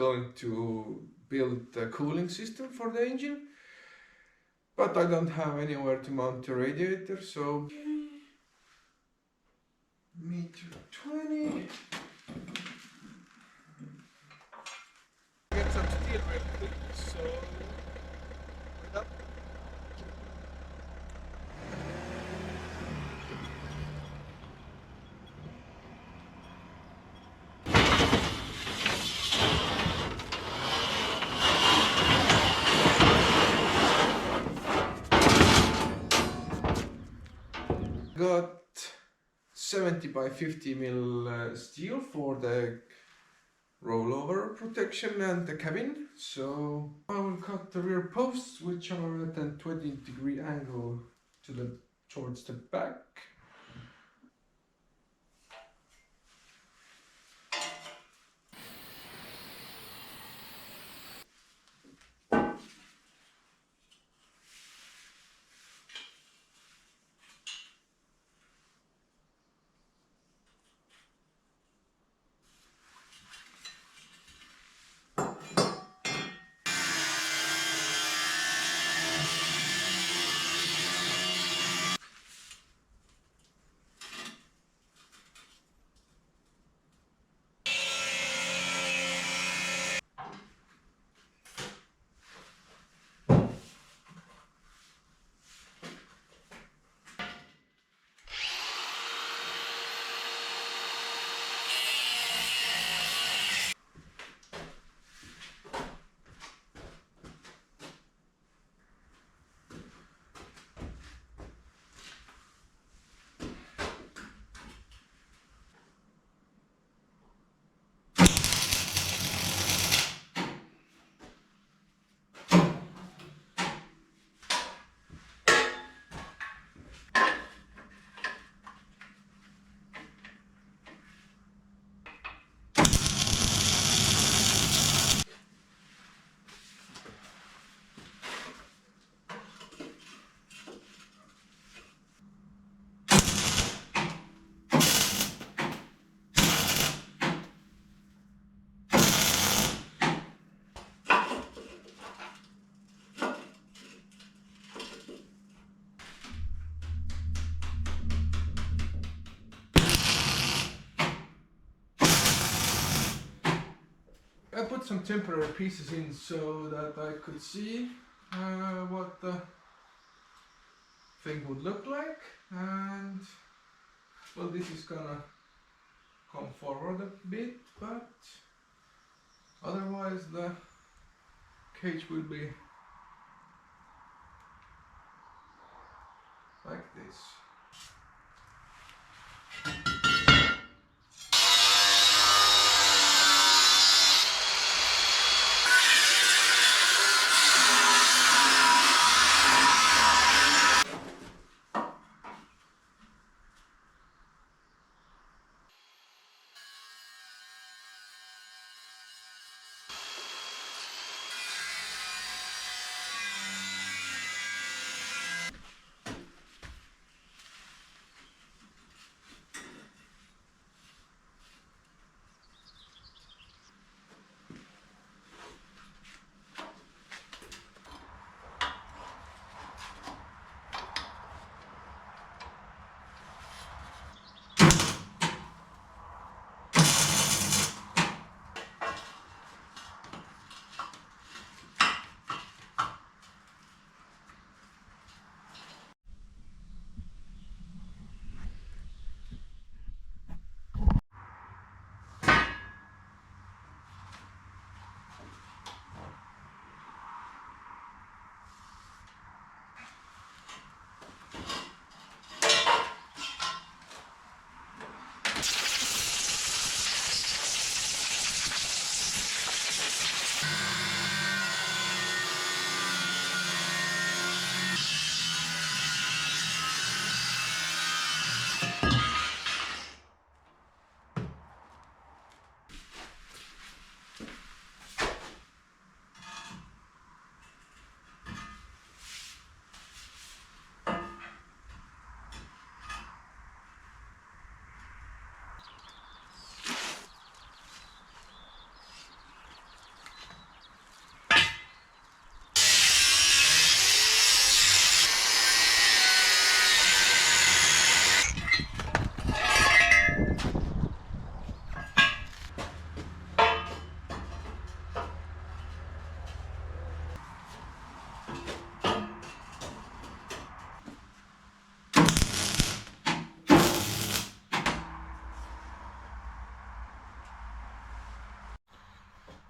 going to build a cooling system for the engine, but I don't have anywhere to mount the radiator, so meter 20. Get some steel real quick, so wait up. Got 70 by 50 mil steel for the rollover protection and the cabin, so I will cut the rear posts, which are at a 20-degree angle towards the back. I put some temporary pieces in so that I could see what the thing would look like, and well, this is gonna come forward a bit, but otherwise the cage will be like this.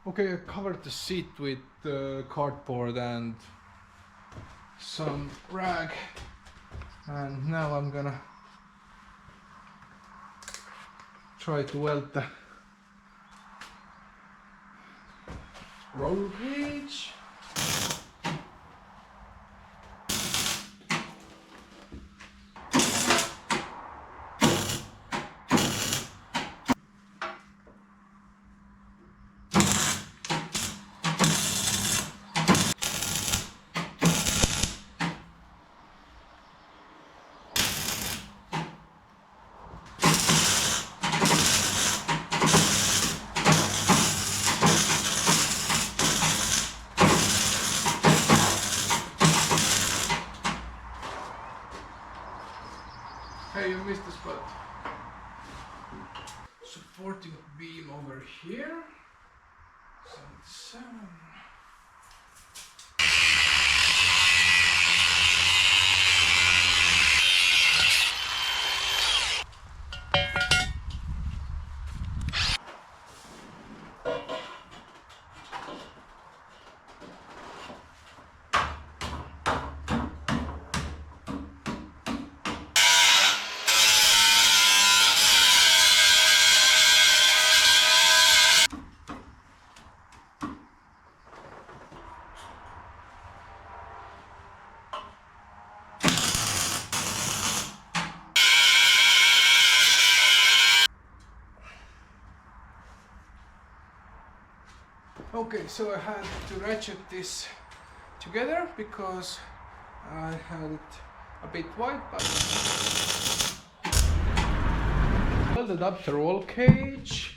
Okay, I covered the seat with cardboard and some rag, and now I'm gonna try to weld the roll cage. Hey, you missed the spot. Supporting beam over here. 77. Okay, so I had to ratchet this together because I had it a bit wide, but welded up the roll cage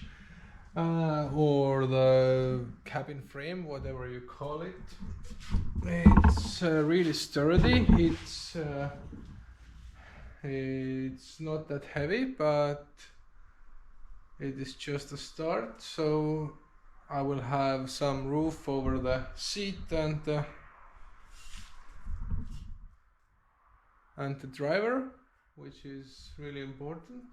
or the cabin frame, whatever you call it. It's really sturdy. It's not that heavy, but it is just a start. So I will have some roof over the seat and the driver, which is really important.